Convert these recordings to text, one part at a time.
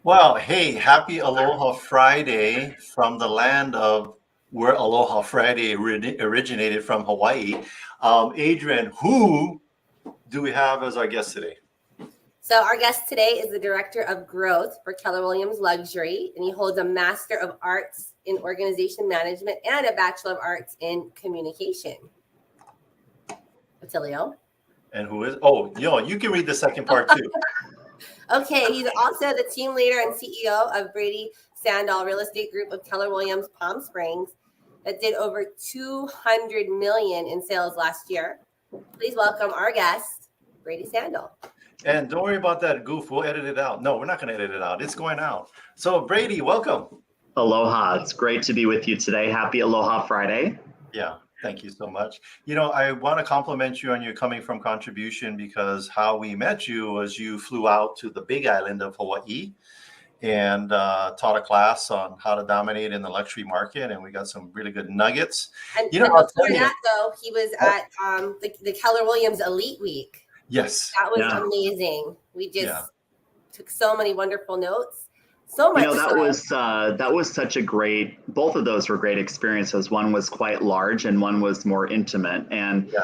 Well, hey, happy Aloha Friday from the land of where Aloha Friday originated from Hawaii. Adrian, who do we have as our guest today? So our guest today is the Director of Growth for Keller Williams Luxury, and he holds a Master of Arts in Organization Management and a Bachelor of Arts in Communication. Attilio. And who is? Oh, you can read the second part too. Okay, he's also the team leader and CEO of Brady Sandahl Real Estate Group of Keller Williams Palm Springs that did over $200 million in sales last year. Please welcome our guest, Brady Sandahl. And don't worry about that goof. We'll edit it out. No, we're not going to edit it out. It's going out. So Brady, welcome. Aloha. It's great to be with you today. Happy Aloha Friday. Yeah. Thank you so much. I want to compliment you on your coming from contribution because how we met you was you flew out to the big island of Hawaii and taught a class on how to dominate in the luxury market. And we got some really good nuggets. And before that, though, he was at the Keller Williams Elite Week. Yes. That was amazing. We just took so many wonderful notes. So much. That was such a great, both of those were great experiences. One was quite large and one was more intimate. And,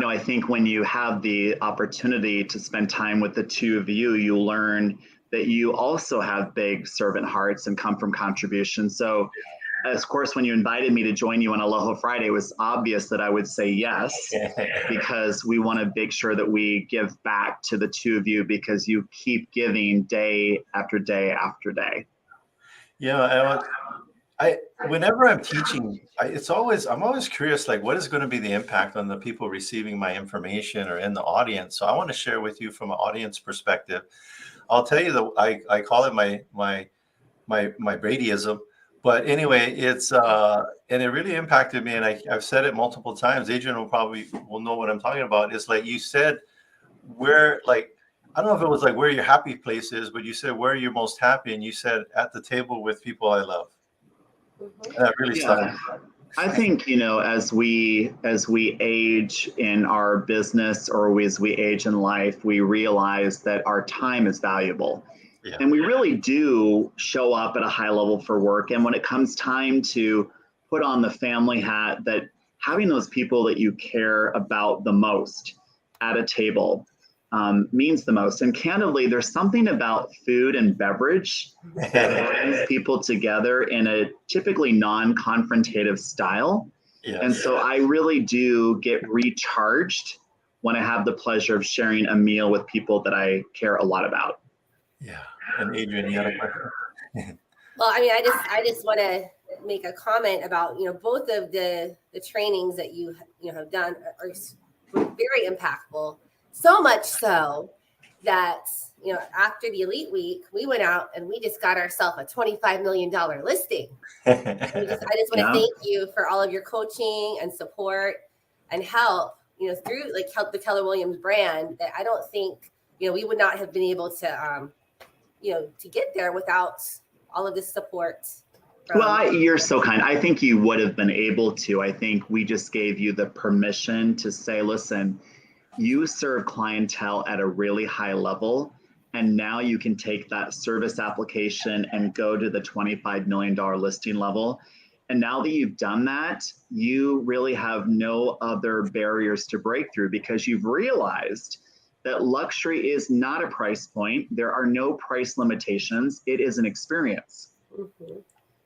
I think when you have the opportunity to spend time with the two of you, you learn that you also have big servant hearts and come from contribution. So, of course, when you invited me to join you on Aloha Friday, it was obvious that I would say yes, because we want to make sure that we give back to the two of you because you keep giving day after day after day. Whenever I'm teaching, I'm always curious, like, what is going to be the impact on the people receiving my information or in the audience? So I want to share with you from an audience perspective. I'll tell you that I call it my Bradyism. But anyway, it's and it really impacted me, and I've said it multiple times. Adrian will know what I'm talking about. It's like you said, I don't know if it was like where your happy place is, but you said where you're most happy, and you said at the table with people I love. And that really stuck. I think as we age in our business or as we age in life, we realize that our time is valuable. Yeah. And we really do show up at a high level for work. And when it comes time to put on the family hat, that having those people that you care about the most at a table means the most. And candidly, there's something about food and beverage that brings people together in a typically non-confrontative style. Yes. And so I really do get recharged when I have the pleasure of sharing a meal with people that I care a lot about. Yeah. And Adrian, you had a question? Well, I just want to make a comment about, both of the trainings that you have done are very impactful. So much so that, after the Elite Week, we went out and we just got ourselves a $25 million listing. I just want to thank you for all of your coaching and support and help, through the Keller Williams brand that I don't think, we would not have been able to, to get there without all of this support. Well, you're so kind. I think you would have been able to. I think we just gave you the permission to say, listen, you serve clientele at a really high level, and now you can take that service application and go to the $25 million listing level. And now that you've done that, you really have no other barriers to break through because you've realized that luxury is not a price point. There are no price limitations. It is an experience. Mm-hmm.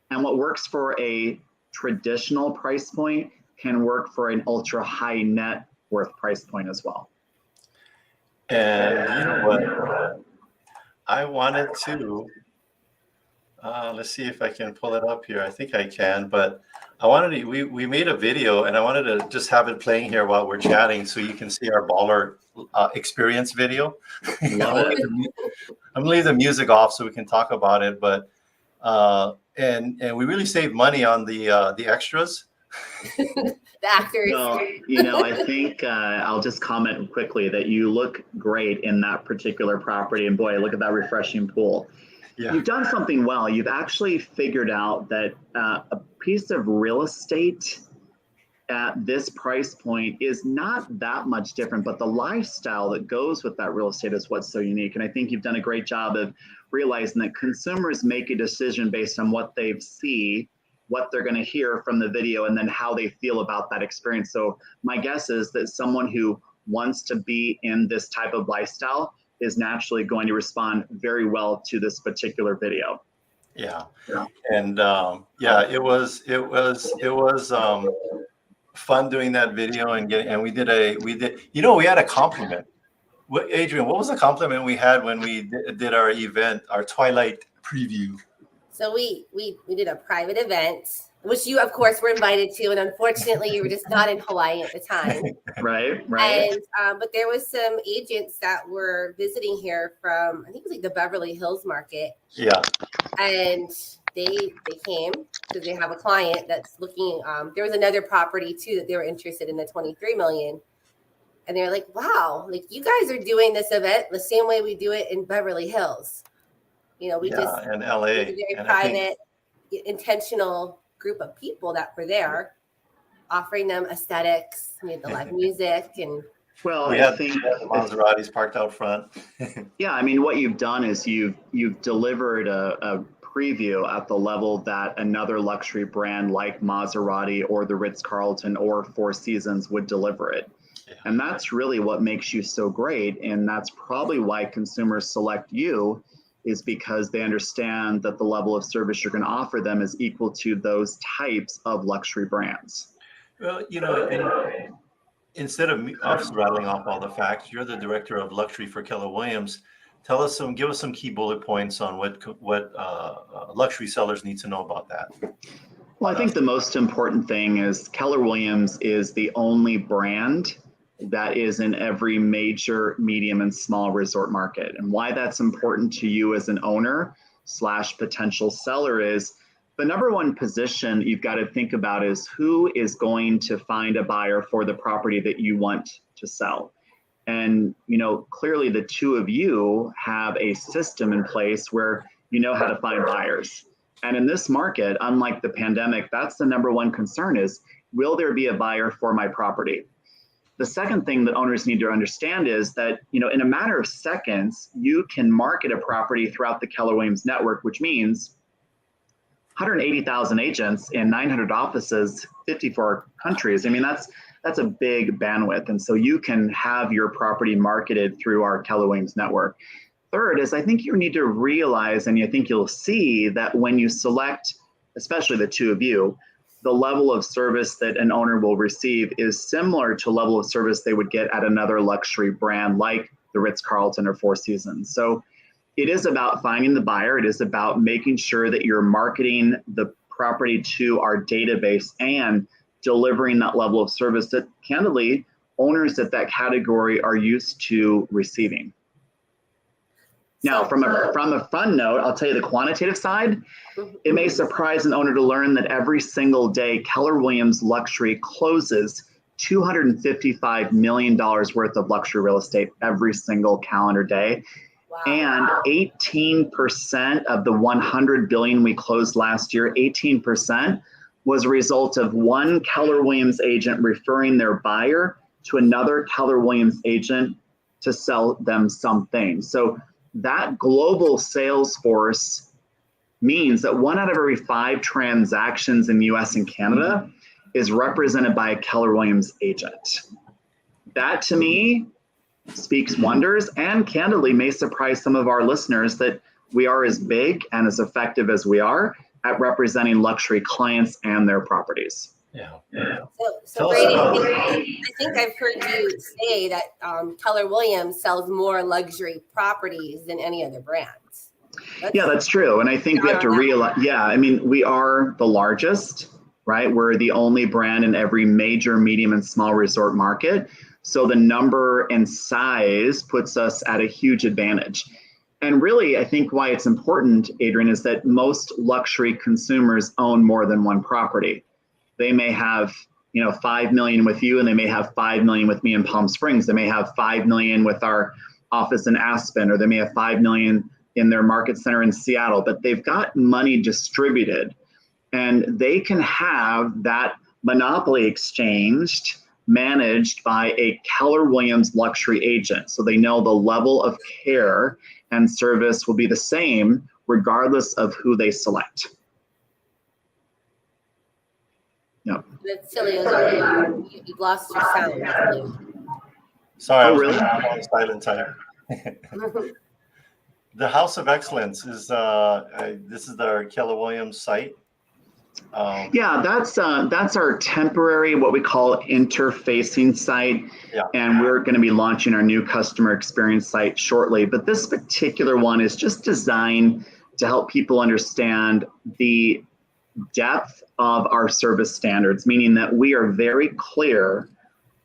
And what works for a traditional price point can work for an ultra high net worth price point as well. And you know what? I wanted to, let's see if I can pull it up here. I think I can, but I wanted to, we made a video and I wanted to just have it playing here while we're chatting so you can see our baller experience video. I'm gonna leave the music off so we can talk about it, but and we really saved money on the extras. The actors. Well, I think I'll just comment quickly that you look great in that particular property, and boy, look at that refreshing pool. Yeah. You've done something well. You've actually figured out that a piece of real estate at this price point is not that much different, but the lifestyle that goes with that real estate is what's so unique. And I think you've done a great job of realizing that consumers make a decision based on what they see, what they're going to hear from the video, and then how they feel about that experience. So my guess is that someone who wants to be in this type of lifestyle is naturally going to respond very well to this particular video. Yeah. And it was fun doing that video and we did, we had a compliment. Adrian, what was the compliment we had when we did our event, our Twilight preview? So we did a private event, which you, of course, were invited to, and unfortunately, you were just not in Hawaii at the time. Right. And but there was some agents that were visiting here from, I think it was like the Beverly Hills market. Yeah. And they came because they have a client that's looking. There was another property too that they were interested in, the 23 million. And they're like, wow, like you guys are doing this event the same way we do it in Beverly Hills. We just in LA, a very private, intentional group of people that were there, offering them aesthetics, the live music, and I think Maseratis parked out front. Yeah, I mean, what you've done is you've delivered a preview at the level that another luxury brand like Maserati or the Ritz-Carlton or Four Seasons would deliver it. Yeah. And that's really what makes you so great. And that's probably why consumers select you, is because they understand that the level of service you're going to offer them is equal to those types of luxury brands. Well, and instead of us rattling off all the facts, you're the director of luxury for Keller Williams. Give us some key bullet points on what luxury sellers need to know about that. Well, I think the most important thing is Keller Williams is the only brand that is in every major, medium, and small resort market. And why that's important to you as an owner / potential seller is the number one position you've got to think about is who is going to find a buyer for the property that you want to sell. And, clearly the two of you have a system in place where you know how to find buyers. And in this market, unlike the pandemic, that's the number one concern is, will there be a buyer for my property? The second thing that owners need to understand is that, in a matter of seconds, you can market a property throughout the Keller Williams network, which means 180,000 agents in 900 offices, 54 countries. I mean, that's a big bandwidth. And so you can have your property marketed through our Keller Williams network. Third is I think you need to realize, and I think you'll see that when you select, especially the two of you, the level of service that an owner will receive is similar to level of service they would get at another luxury brand like the Ritz-Carlton or Four Seasons. So it is about finding the buyer. It is about making sure that you're marketing the property to our database and delivering that level of service that, candidly, owners at that category are used to receiving. Now, from a fun note, I'll tell you the quantitative side. It may surprise an owner to learn that every single day, Keller Williams Luxury closes $255 million worth of luxury real estate every single calendar day. Wow. And 18% of the $100 billion we closed last year, 18% was a result of one Keller Williams agent referring their buyer to another Keller Williams agent to sell them something. So that global sales force means that 1 out of every 5 transactions in the US and Canada is represented by a Keller Williams agent. That, to me, speaks wonders and candidly may surprise some of our listeners that we are as big and as effective as we are at representing luxury clients and their properties. Yeah. So Brady, I think I've heard you say that Keller Williams sells more luxury properties than any other brands. That's true. And I think we have to realize, we are the largest, right? We're the only brand in every major, medium, and small resort market. So the number and size puts us at a huge advantage. And really, I think why it's important, Adrian, is that most luxury consumers own more than one property. They may have, 5 million with you, and they may have 5 million with me in Palm Springs. They may have 5 million with our office in Aspen, or they may have 5 million in their market center in Seattle, but they've got money distributed, and they can have that monopoly exchanged, managed by a Keller Williams luxury agent. So they know the level of care and service will be the same regardless of who they select. Yep. That's silly. You've lost your sound. Sorry, Oh, I was really? on silent type. The House of Excellence is this is our Keller Williams site. Yeah, that's our temporary, what we call interfacing site. Yeah. And we're going to be launching our new customer experience site shortly. But this particular one is just designed to help people understand the depth of our service standards, meaning that we are very clear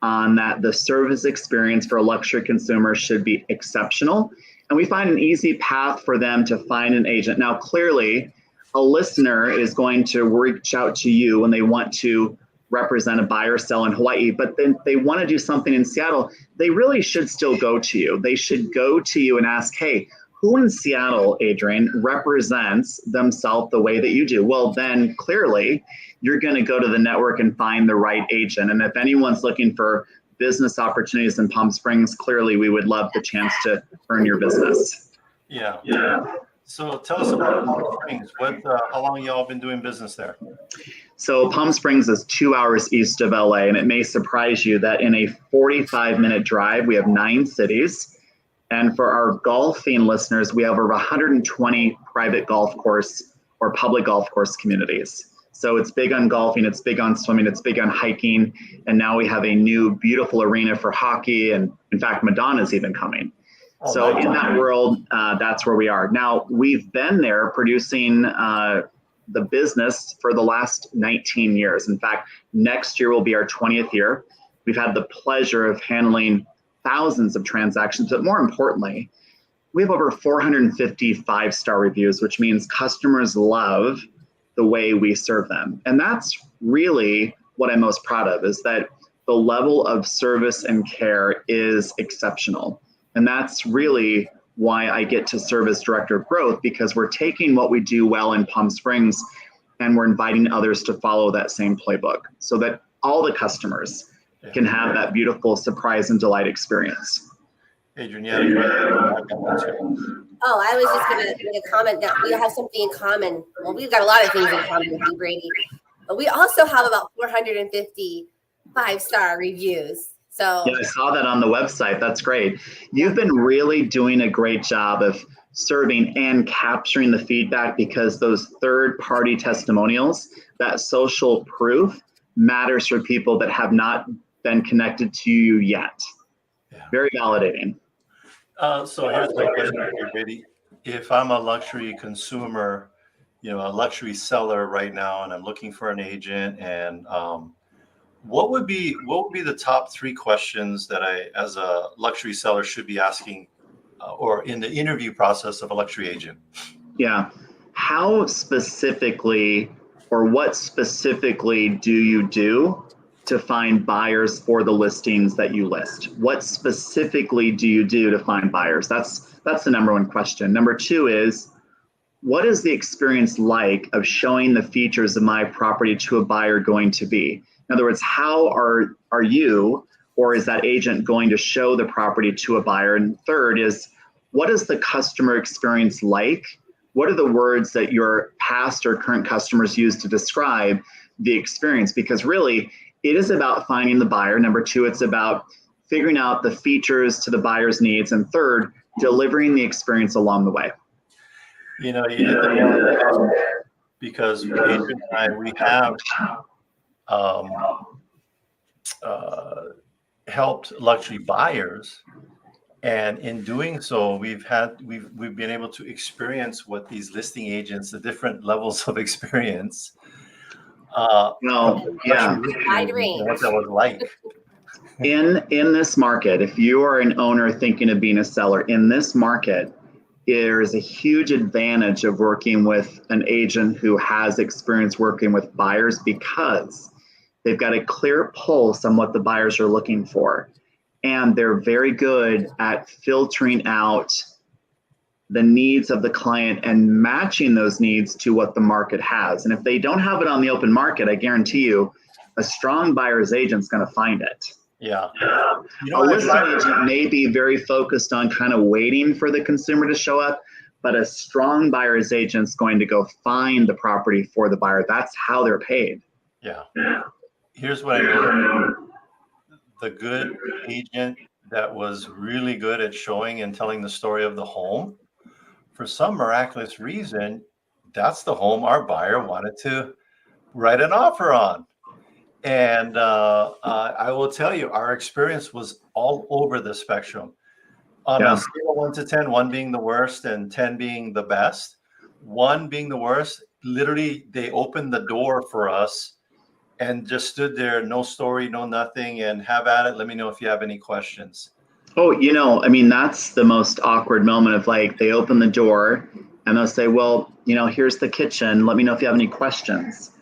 on that the service experience for a luxury consumer should be exceptional. And we find an easy path for them to find an agent. Now, clearly, a listener is going to reach out to you when they want to represent a buyer or sell in Hawaii, but then they want to do something in Seattle. They really should still go to you. They should go to you and ask, hey, who in Seattle, Adrian, represents themselves the way that you do? Well, then clearly you're going to go to the network and find the right agent. And if anyone's looking for business opportunities in Palm Springs, clearly we would love the chance to earn your business. Yeah. So tell us about Palm Springs. How long y'all been doing business there? So Palm Springs is 2 hours east of LA, and it may surprise you that in a 45-minute drive, we have 9 cities. And for our golfing listeners, we have over 120 private golf course or public golf course communities. So it's big on golfing, it's big on swimming, it's big on hiking. And now we have a new beautiful arena for hockey. And in fact, Madonna's even coming. Oh, so nice. in that world, that's where we are. Now, we've been there producing the business for the last 19 years. In fact, next year will be our 20th year. We've had the pleasure of handling thousands of transactions, but more importantly, we have over 450 5-star reviews, which means customers love the way we serve them. And that's really what I'm most proud of, is that the level of service and care is exceptional. And that's really why I get to serve as Director of Growth, because we're taking what we do well in Palm Springs and we're inviting others to follow that same playbook so that all the customers can have that beautiful surprise and delight experience. Adrian, you had a question? Oh, I was just going to make a comment that we have something in common. Well, we've got a lot of things in common with you, Brady. But we also have about 450 5-star reviews. So yeah, I saw that on the website. That's great. You've been really doing a great job of serving and capturing the feedback, because those third-party testimonials, that social proof, matters for people that have not been connected to you yet. Yeah. Very validating. So here's my question for you, Brady. If I'm a luxury consumer, a luxury seller right now, and I'm looking for an agent, and what would be the top 3 questions that I, as a luxury seller, should be asking, or in the interview process of a luxury agent? Yeah. How specifically, or what specifically do you do to find buyers for the listings that you list? What specifically do you do to find buyers? That's the number 1 question. Number 2 is, what is the experience like of showing the features of my property to a buyer going to be? In other words, how are you, or is that agent going to show the property to a buyer? And third is, what is the customer experience like? What are the words that your past or current customers use to describe the experience? Because really, it is about finding the buyer. Number 2, it's about figuring out the features to the buyer's needs. And third, delivering the experience along the way. You hit the nail on the head, because Adrian and I, we have helped luxury buyers, and in doing so, we've been able to experience what these listing agents, the different levels of experience. wide range. What that was like. In this market, if you are an owner thinking of being a seller in this market, there is a huge advantage of working with an agent who has experience working with buyers, because they've got a clear pulse on what the buyers are looking for. And they're very good at filtering out the needs of the client and matching those needs to what the market has. And if they don't have it on the open market, I guarantee you, a strong buyer's agent's going to find it. Yeah. You A know, listing agent may be very focused on kind of waiting for the consumer to show up, but a strong buyer's agent's going to go find the property for the buyer. That's how they're paid. yeah. Here's what I know. The good agent that was really good at showing and telling the story of the home, for some miraculous reason, that's the home our buyer wanted to write an offer on. And I will tell you, our experience was all over the spectrum. On a scale of 1 to 10, 1 being the worst and 10 being the best, 1 being the worst, literally they opened the door for us and just stood there, no story, no nothing, and have at it. Let me know if you have any questions. Oh, I mean, that's the most awkward moment of like, they open the door and they'll say, well, here's the kitchen. Let me know if you have any questions.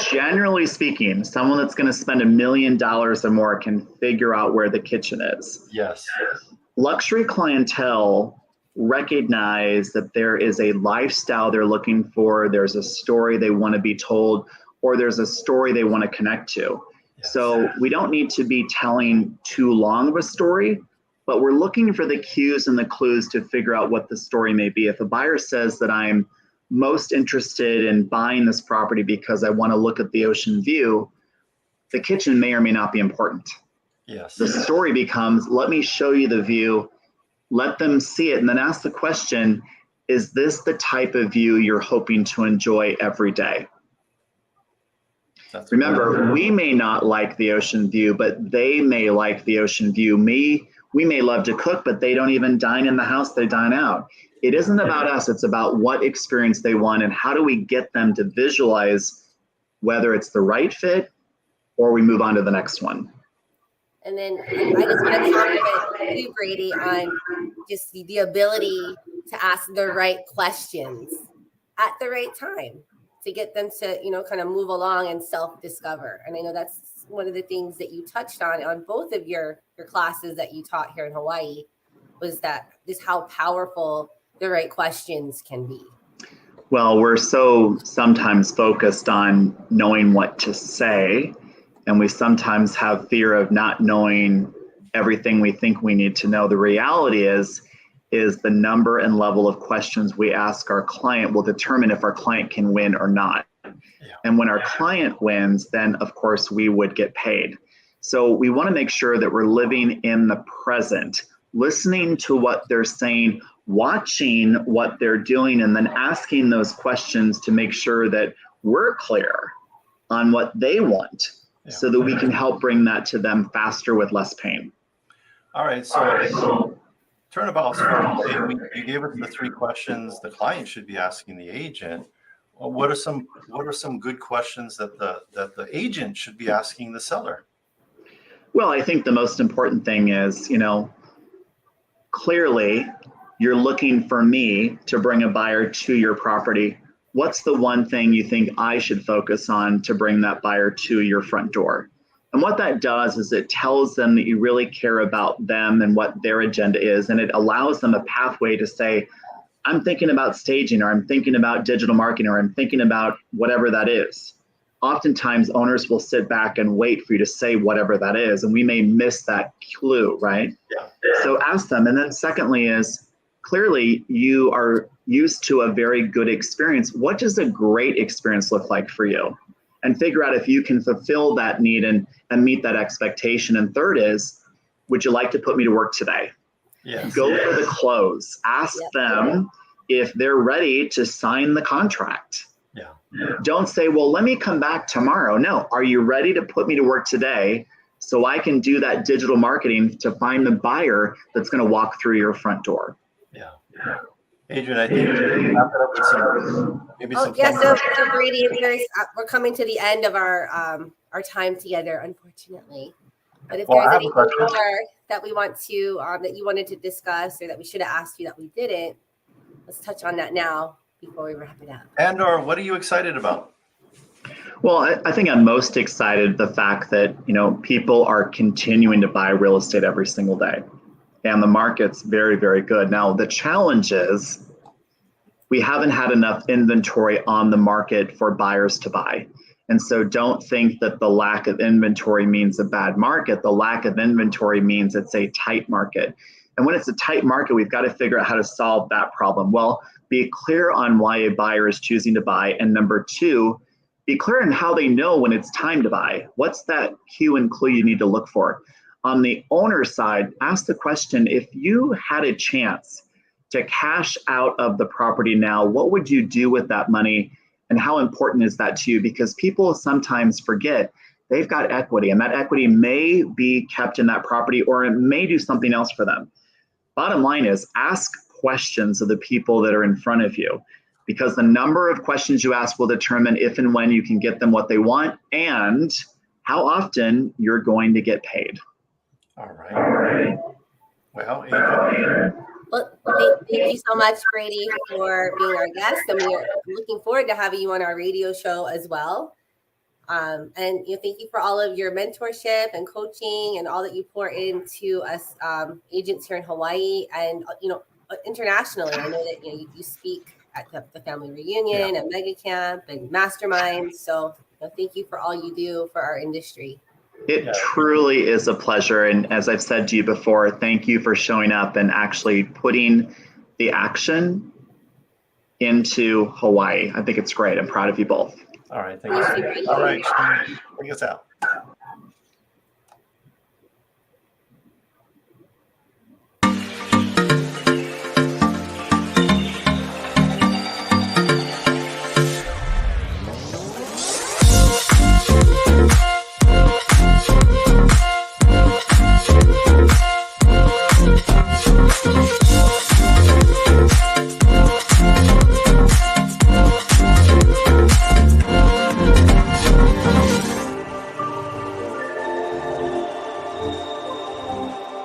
Generally speaking, someone that's going to spend $1 million or more can figure out where the kitchen is. Yes. Luxury clientele recognize that there is a lifestyle they're looking for. There's a story they want to be told, or there's a story they want to connect to. Yes. So we don't need to be telling too long of a story, but we're looking for the cues and the clues to figure out what the story may be. If a buyer says that I'm most interested in buying this property because I want to look at the ocean view, the kitchen may or may not be important. Yes. The story becomes, let me show you the view, let them see it, and then ask the question, is this the type of view you're hoping to enjoy every day? Remember, we may not like the ocean view, but they may like the ocean view. We may love to cook, but they don't even dine in the house, they dine out. It isn't about us, it's about what experience they want and how do we get them to visualize whether it's the right fit or we move on to the next one. And then I just want to compliment you, Brady, on just the ability to ask the right questions at the right time to get them to, kind of move along and self-discover. And I know that's one of the things that you touched on both of your classes that you taught here in Hawaii, was that just how powerful the right questions can be. Well, we're so sometimes focused on knowing what to say, and we sometimes have fear of not knowing everything we think we need to know. The reality is the number and level of questions we ask our client will determine if our client can win or not. Yeah. And when our client wins, then of course we would get paid. So we want to make sure that we're living in the present, listening to what they're saying, watching what they're doing, and then asking those questions to make sure that we're clear on what they want, so that we can help bring that to them faster with less pain. All right, so turnabout's fun. You gave us the 3 questions the client should be asking the agent. Well, what are some good questions that the agent should be asking the seller? Well, I think the most important thing is, clearly you're looking for me to bring a buyer to your property. What's the one thing you think I should focus on to bring that buyer to your front door? And what that does is it tells them that you really care about them and what their agenda is. And it allows them a pathway to say, I'm thinking about staging, or I'm thinking about digital marketing, or I'm thinking about whatever that is. Oftentimes owners will sit back and wait for you to say whatever that is, and we may miss that clue, right? Yeah. So ask them. And then secondly is, clearly you are used to a very good experience. What does a great experience look like for you? And figure out if you can fulfill that need and meet that expectation. And third is, would you like to put me to work today? Yes. Go for the close. Ask them if they're ready to sign the contract. Yeah. Don't say, well, let me come back tomorrow. No, are you ready to put me to work today so I can do that digital marketing to find the buyer that's going to walk through your front door? Yeah. Adrian, I think we wrap it up with some so Brady, we're coming to the end of our time together, unfortunately. But if there's anything more that we want to that you wanted to discuss, or that we should have asked you that we didn't, let's touch on that now before we wrap it up. And/or what are you excited about? Well, I think I'm most excited the fact that people are continuing to buy real estate every single day. And the market's very, very good. Now, the challenge is we haven't had enough inventory on the market for buyers to buy. And so don't think that the lack of inventory means a bad market. The lack of inventory means it's a tight market. And when it's a tight market, we've got to figure out how to solve that problem. Well, be clear on why a buyer is choosing to buy. And number two, be clear on how they know when it's time to buy. What's that cue and clue you need to look for? On the owner side, ask the question, if you had a chance to cash out of the property now, what would you do with that money? And how important is that to you? Because people sometimes forget they've got equity, and that equity may be kept in that property, or it may do something else for them. Bottom line is, ask questions of the people that are in front of you, because the number of questions you ask will determine if and when you can get them what they want and how often you're going to get paid. All right. Well, Adrian. Well, thank you so much, Brady, for being our guest. And we are looking forward to having you on our radio show as well. And thank you for all of your mentorship and coaching and all that you pour into us agents here in Hawaii and internationally. I know that you speak at the family reunion, at Mega Camp and masterminds. So thank you for all you do for our industry. It truly is a pleasure. And as I've said to you before, thank you for showing up and actually putting the action into Hawaii. I think it's great. I'm proud of you both. All right. Thank you. All right. Bring us out.